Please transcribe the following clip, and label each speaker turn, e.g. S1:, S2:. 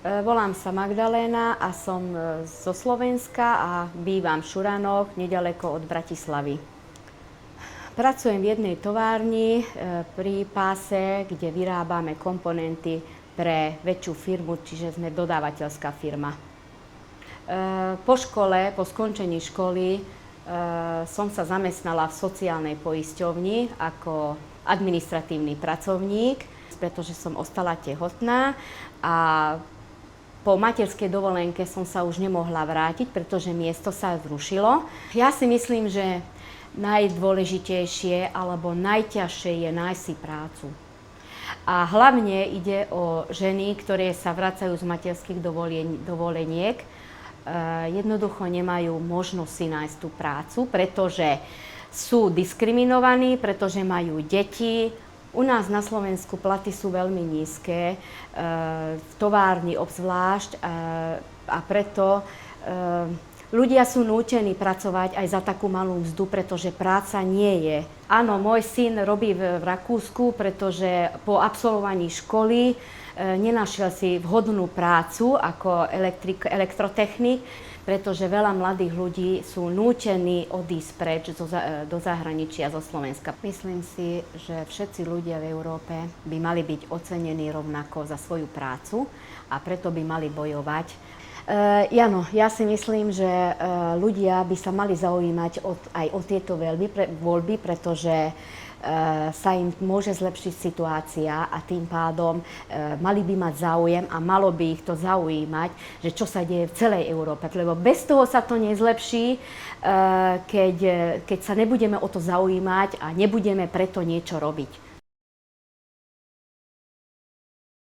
S1: Volám sa Magdaléna a som zo Slovenska a bývam v Šuranoch, nedaleko od Bratislavy. Pracujem v jednej továrni pri páse, kde vyrábame komponenty pre väčšiu firmu, čiže sme dodávateľská firma. Po škole, po skončení školy, som sa zamestnala v sociálnej poisťovni ako administratívny pracovník, pretože som ostala tehotná a po materskej dovolenke som sa už nemohla vrátiť, pretože miesto sa zrušilo. Ja si myslím, že najdôležitejšie alebo najťažšie je nájsť si prácu. A hlavne ide o ženy, ktoré sa vracajú z materských dovoleniek. Jednoducho nemajú možnosť si nájsť tú prácu, pretože sú diskriminovaní, pretože majú deti. U nás na Slovensku platy sú veľmi nízke, v továrni obzvlášť, a preto ľudia sú nútení pracovať aj za takú malú mzdu, pretože práca nie je. Áno, môj syn robí v Rakúsku, pretože po absolvovaní školy nenašiel si vhodnú prácu ako elektrotechnik, pretože veľa mladých ľudí sú nútení odísť preč do zahraničia, zo Slovenska. Myslím si, že všetci ľudia v Európe by mali byť ocenení rovnako za svoju prácu a preto by mali bojovať. Áno, ja si myslím, že ľudia by sa mali zaujímať aj o tieto voľby, pretože sa im môže zlepšiť situácia a tým pádom mali by mať záujem a malo by ich to zaujímať, že čo sa deje v celej Európe. Lebo bez toho sa to nezlepší, keď sa nebudeme o to zaujímať a nebudeme preto niečo robiť.